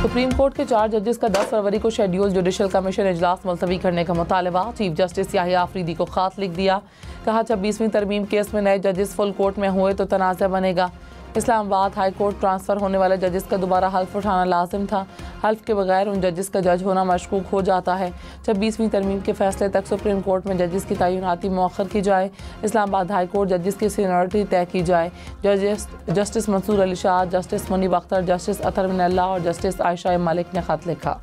Supreme court के 4 जजेस का 10 फरवरी को शेड्यूल जुडिशल कमीशन इजलास मुलतवी करने का मुतालबा। चीफ जस्टिस याहिया आफरीदी को खात लिख दिया। कहा 26वीं तरमीम केस में नए जजेस फुल कोर्ट में हुए तो तनाज़ा बनेगा। इस्लामाबाद हाई कोर्ट ट्रांसफ़र होने वाले जजेस का दोबारा हल्फ उठाना लाजिम था। हल्फ के बगैर उन जजेस का जज होना मशकूक हो जाता है। 26वीं तरमीम के फैसले तक सुप्रीम कोर्ट में जजेस की तैनाती मौखर की जाए। इस्लामाबाद हाई कोर्ट जजेस की सीनियरिटी तय की जाए। Justice Mansoor Ali Shah, justice Munib Akhtar, justice Athar Minallah और जस्टिस आयशा मलिक ने खत लिखा।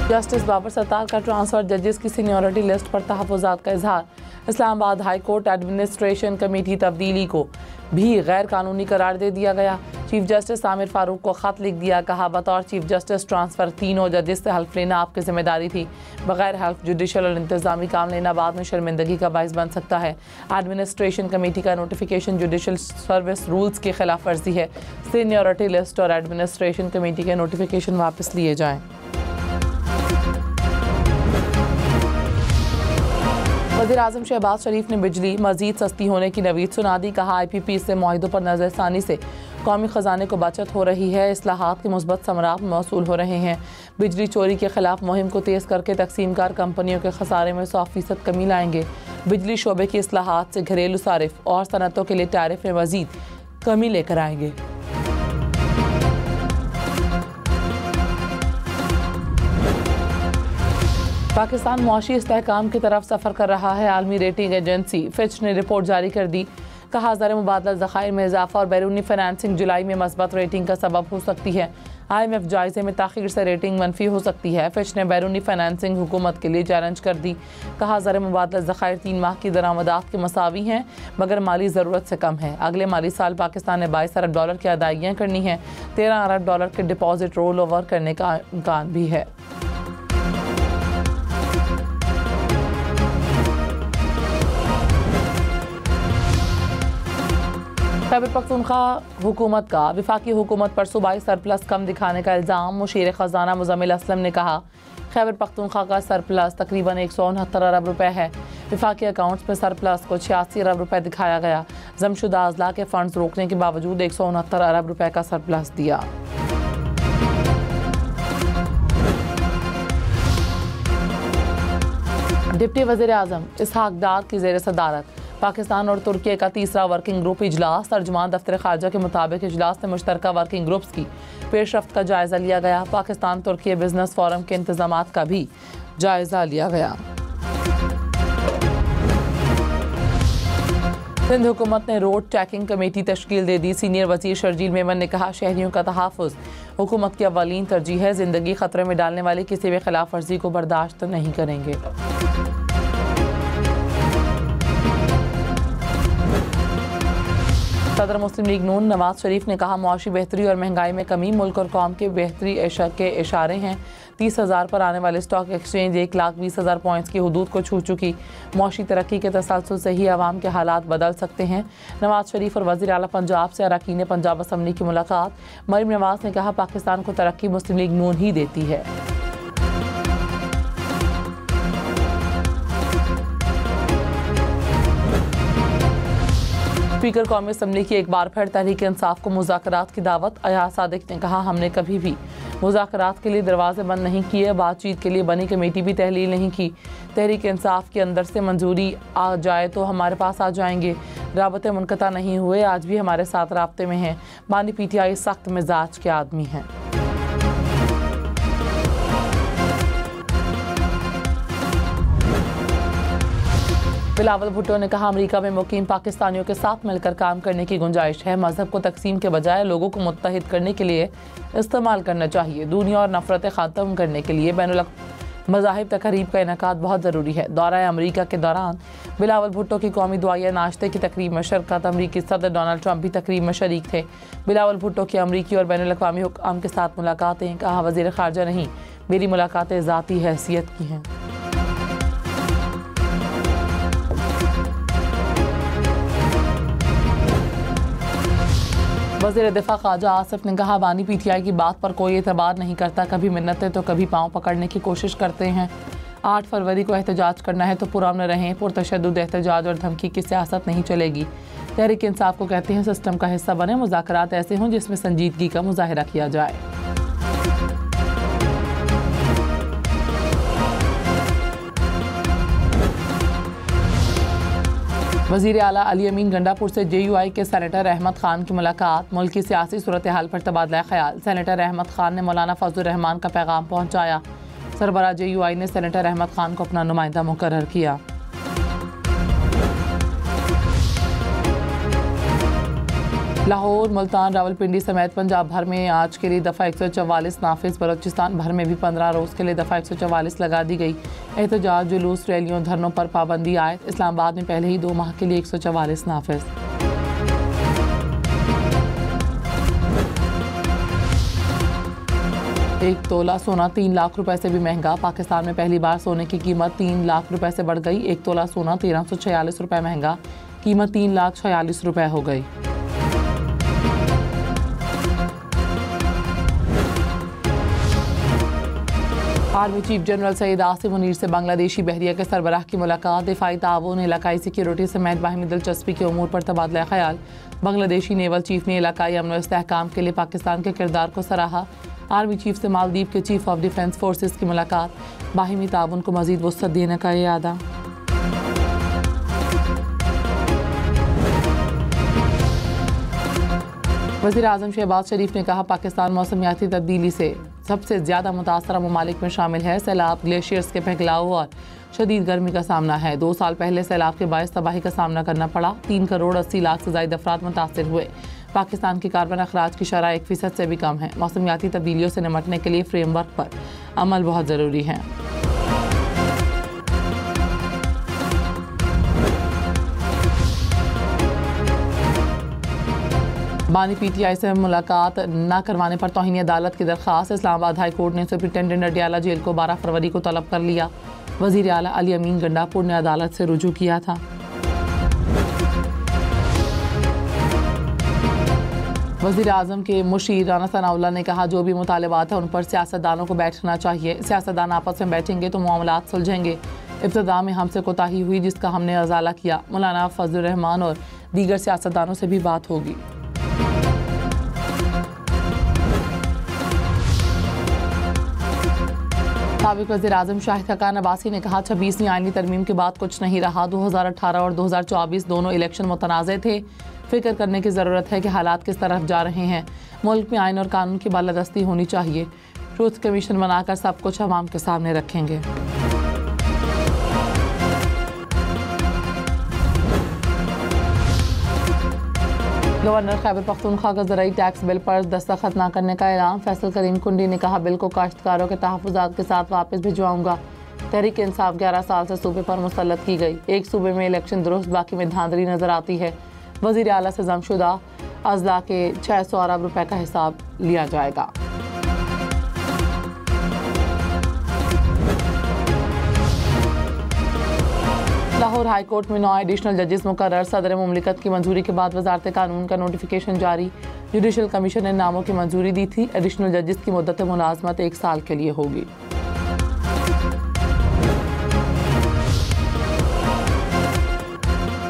जस्टिस बाबर सत्तार का ट्रांसफ़र, जजेस की सीनियरिटी लिस्ट पर तहफ़्फ़ुज़ात का इजहार। Islamabad high court administration committee तब्दीली को भी गैर कानूनी करार दे दिया गया। चीफ जस्टिस आमिर फारूक को ख़त लिख दिया। कहा बतौर चीफ जस्टिस ट्रांसफ़र तीनों जजेस से हल्फ लेना आपकी जिम्मेदारी थी। बगैर हल्फ जुडिशल और इंतज़ामी काम लेना बाद में शर्मिंदगी का बाइस बन सकता है। एडमिनिस्ट्रेशन कमेटी का नोटिफिकेशन जुडिशल सर्विस रूल्स की खिलाफ वर्जी है। सीनियरिटी लिस्ट और एडमिनिस्ट्रेशन कमेटी के नोटिफिकेशन वापस लिए जाएँ। वज़ीर-ए-आज़म शहबाज शरीफ ने बिजली मज़ीद सस्ती होने की नवीद सुना दी। कहा IPP से मुआहिदों पर नज़रसानी से कौमी ख़जाने को बचत हो रही है। इस्लाहात के मुस्बत समरात मौसूल हो रहे हैं। बिजली चोरी के खिलाफ मुहिम को तेज़ करके तकसीमकार कंपनियों के खसारे में 100% कमी लाएंगे। बिजली शोबे की इस्लाहात से घरेलू सारिफ और सनतों के लिए टैरिफ में मज़ीद कमी लेकर आएंगे। पाकिस्तान मुआशी इस्तेहकाम की तरफ सफ़र कर रहा है। आलमी रेटिंग एजेंसी फिच ने रिपोर्ट जारी कर दी। कहा ज़र मुबादला ज़खायर में इजाफा और बैरूनी फाइनेंसिंग जुलाई में मस्बत रेटिंग का सबब हो सकती है। IMF जायज़े में ताख़ीर से रेटिंग मनफी हो सकती है। फिच ने बैरूनी फाइनेंसिंग हुकूमत के लिए चैलेंज कर दी। कहा ज़र मुबादला ज़खायर 3 माह की दरामदात के मसावी हैं मगर माली ज़रूरत से कम है। अगले माली साल पाकिस्तान ने $22 अरब की अदायगियाँ करनी हैं। $13 अरब के डिपॉजिट रोल ओवर करने का इम्कान भी है। खैबर पख्तूनख्वा हुकूमत का वफाकी हुकूमत पर सूबाई सरप्लस कम दिखाने का इल्ज़ाम। मुशीर ख़जाना मुज़म्मिल असलम ने कहा खैबर पख्तूनख्वा का सरप्लस तकरीबन 169 अरब रुपए है। वफाकी अकाउंट्स में सरप्लस को 86 अरब रुपए दिखाया गया। जमशुदा अजला के फंड्स रोकने के बावजूद 169 अरब रुपए का सरप्लस दिया। डिप्टी वज़ीर-ए-आज़म इसहाक डार की ज़ेर सदारत पाकिस्तान और तुर्की का तीसरा वर्किंग ग्रुप इजलास। तर्जुमान दफ्तर खारजा के मुताबिक इजलास में मुश्तरका वर्किंग ग्रुप्स की पेशरफ्त का जायज़ा लिया गया। पाकिस्तान तुर्की बिजनेस फोरम के इंतजामात का भी जायज़ा लिया गया। सिंध हुकूमत ने रोड चेकिंग कमेटी तश्कील दे दी। सीनियर वज़ीर शर्जील मेमन ने कहा शहरियों का तहफ़्फ़ुज़ हुकूमत की अव्वलीन तरजीह है। ज़िंदगी ख़तरे में डालने वाली किसी भी खिलाफ वर्जी को बर्दाश्त नहीं करेंगे। सदर मुस्लिम लीग नून नवाज शरीफ ने कहा मुआशी बेहतरी और महंगाई में कमी मुल्क और कौम के बेहतरी के इशारे हैं। 30,000 पर आने वाले स्टॉक एक्सचेंज 1,20,000 पॉइंट्स की हदूद को छू चुकी। मुआशी तरक्की के तसलसल से ही आवाम के हालात बदल सकते हैं। नवाज शरीफ और वज़ीर आला पंजाब से अरकान पंजाब असम्बली की मुलाकात। मरीम नवाज ने कहा पाकिस्तान को तरक्की मुस्लिम लीग नून ही देती है। स्पीकर कौमी असम्बली की एक बार फिर तहरीक इंसाफ को मुज़ाकरात की दावत। अयाज सादिक ने कहा हमने कभी भी मुज़ाकरात के लिए दरवाजे बंद नहीं किए। बातचीत के लिए बनी कमेटी भी तहलील नहीं की। तहरीक इंसाफ के अंदर से मंजूरी आ जाए तो हमारे पास आ जाएंगे। राबते मुनक़ता नहीं हुए, आज भी हमारे साथ राब्ते में हैं। बानी PTI सख्त मिजाज के आदमी हैं। बिलावल भुट्टो ने कहा अमेरिका में मुकीम पाकिस्तानियों के साथ मिलकर काम करने की गुंजाइश है। मजहब को तकसीम के बजाय लोगों को मुत्तहिद करने के लिए इस्तेमाल करना चाहिए। दुनिया और नफरतें ख़त्म करने के लिए बैनुल मज़ाहिब तक़रीब का इनेकाद बहुत ज़रूरी है। दौरा अमेरिका के दौरान बिलावल भुट्टो की कौमी दुआया नाश्ते की तकरीब में शिरकत। अमरीकी सदर डोनाल्ड ट्रंप भी तकरीब में शरीक थे। बिलावल भुट्टो की अमरीकी और बैनुल अक़वामी हुक्काम के साथ मुलाकातें। कहा वज़ीर ख़ारजा नहीं, मेरी मुलाकातें ज़ाती हैसियत की हैं। वज़ीर दिफा ख्वाजा आसिफ ने कहा बानी PTI की बात पर कोई एतबार नहीं करता। कभी मिन्नतें तो कभी पाँव पकड़ने की कोशिश करते हैं। 8 फरवरी को एहतजाज करना है तो पुरअमन रहें, पुरतशद्दुद एहतजाज और धमकी की सियासत नहीं चलेगी। तहरीक इंसाफ को कहते हैं सिस्टम का हिस्सा बने, मुज़ाकरात ऐसे हों जिसमें संजीदगी का मुजाहिरा किया जाए। वज़ीर आला अली अमीन गंडापुर से JUI के सेनेटर अहमद खान की मुलाकात, मुल्क की सियासी सूरत हाल पर तबादला ख्याल। सेनेटर अहमद खान ने मौलाना फजलुर रहमान का पैगाम पहुँचाया। सरबराह JUI ने सेनेटर अहमद खान को अपना नुमाइंदा मुकर्रर किया। लाहौर, मुल्तान, रावलपिंडी समेत पंजाब भर में आज के लिए दफ़ा 144 नाफिज। बलोचिस्तान भर में भी 15 रोज़ के लिए दफ़ा 144 लगा दी गई। एहतजाज, जुलूस, रैलियों, धरनों पर पाबंदी आयत। इस्लामाबाद में पहले ही 2 माह के लिए 144 नाफिज। एक तोला सोना 3 लाख रुपए से भी महंगा। पाकिस्तान में पहली बार सोने की कीमत 3 लाख रुपए से बढ़ गई। एक तोला सोना 1346 रुपए महंगा, कीमत 3,46,000 रुपए हो गई। Army chief general Syed Asim Munir से बांग्लादेशी बहरिया के सरबराह की मुलाकात। दिफाई ताउन, इलाकाई सिक्योरिटी समेत बाहिमी दिलचस्पी के उमूर पर तबादला ख्याल। बांग्लादेशी नेवल चीफ ने इलाकाई अमन व इस्तेहकाम के लिए पाकिस्तान के किरदार को सराहा। आर्मी चीफ से मालदीव के चीफ ऑफ डिफेंस फोर्सेस की मुलाकात। बाहिमी ताउन को मजीद वसअत देने का इरादा। वज़ीर आज़म शहबाज शरीफ ने कहा पाकिस्तान मौसमियाती तब्दीली से सबसे ज़्यादा मुतासरा ममालिक में शामिल है। सैलाब, ग्लेशियर्स के पिघलाव और शदीद गर्मी का सामना है। 2 साल पहले सैलाब के बायस तबाही का सामना करना पड़ा। 3 करोड़ 80 लाख से ज़ायद अफराद मुतासर हुए। पाकिस्तान की कार्बन अखराज की शरह 1% से भी कम है। मौसमियाती तब्दीलियों से निमटने के लिए फ्रेमवर्क पर अमल बहुत ज़रूरी है। बानी PTI से मुलाकात न करवाने पर तौहीन अदालत की दरख्वास्त। इस्लामाबाद हाई कोर्ट ने सुप्रिंटेंडेंट अडियाला जेल को 12 फरवरी को तलब कर लिया। वज़ीर आला अली अमीन गंडापुर ने अदालत से रुजू किया था। वज़ीर आज़म के मुशीर राना सनाउल्लाह ने कहा जो भी मुतालबात है उन पर सियासतदानों को बैठना चाहिए। सियासतदान आपस में बैठेंगे तो मामलात सुलझेंगे। इब्तिदा में हमसे कोताही हुई जिसका हमने अजाला किया। मौलाना फजलुर रहमान और दीगर सियासतदानों से भी बात होगी। साबिक़ वज़ीर आज़म शाहिद हक़ान अब्बासी ने कहा 26वीं आईनी तरमीम के बाद कुछ नहीं रहा। 2018 और 2024 दोनों इलेक्शन मुतनाज़े थे। फिक्र करने की ज़रूरत है कि हालात किस तरफ जा रहे हैं। मुल्क में आइन और कानून की बालादस्ती होनी चाहिए। ट्रूथ कमीशन बनाकर सब कुछ अवाम के सामने रखेंगे। गवर्नर खैबर पख्तूनख्वा का ज़राई टैक्स बिल पर दस्तखत न करने का ऐलान। फैसल करीम कुंडी ने कहा बिल को काश्तकारों के तहफ़्फ़ुज़ात के साथ वापस भिजवाऊंगा। तहरीक इंसाफ 11 साल से सूबे पर मुसल्लत की गई। एक सूबे में इलेक्शन दुरुस्त, बाकी में धांधली नजर आती है। वज़ीर आला से जमशुदा अज़ला के 600 अरब रुपए का हिसाब लिया जाएगा। लाहौर हाई कोर्ट में 9 एडिशनल जजेस मुकर्रर। सदर मुमलिकत की मंजूरी के बाद वजारत कानून का नोटिफिकेशन जारी। जुडिशल कमीशन ने नामों की मंजूरी दी थी। एडिशनल जजेस की मुद्दत मुलाजमत 1 साल के लिए होगी।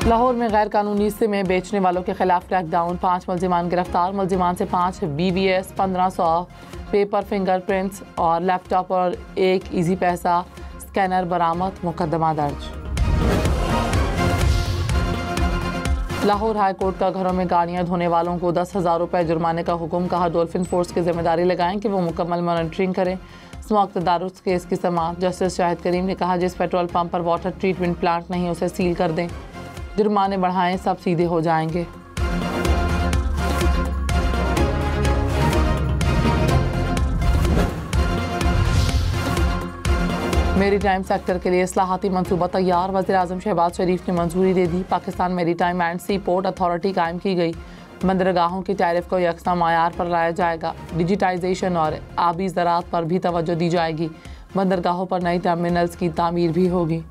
लाहौर में गैर कानूनी सिमें बेचने वालों के खिलाफ क्रैकडाउन। 5 मुलजिमान गिरफ्तार। मुलजिमान से 5 BVS, 1500 पेपर फिंगरप्रिंट्स और लैपटॉप और 1 इजी पैसा स्कैनर बरामद। मुकदमा दर्ज। लाहौर हाई कोर्ट का घरों में गाड़ियां धोने वालों को 10,000 रुपये जुर्माने का हुक्म। कहा डॉल्फिन फोर्स की जिम्मेदारी लगाएं कि वो मुकम्मल मॉनिटरिंग करें। स्मोक तदारुस केस की समाअत। जस्टिस शाहिद करीम ने कहा जिस पेट्रोल पंप पर वाटर ट्रीटमेंट प्लांट नहीं उसे सील कर दें। जुर्माने बढ़ाएं, सब सीधे हो जाएंगे। मेरी टाइम सेक्टर के लिए इस्लाहाती मंसूबा तैयार। वज़ीर आज़म शहबाज शरीफ ने मंजूरी दे दी। Pakistan maritime and sea port authority कायम की गई। बंदरगाहों की टैरिफ को यकसा मायार पर लाया जाएगा। डिजिटाइजेशन और आबी ज़राअत पर भी तवज्जो दी जाएगी। बंदरगाहों पर नई टर्मिनल्स की तामीर भी होगी।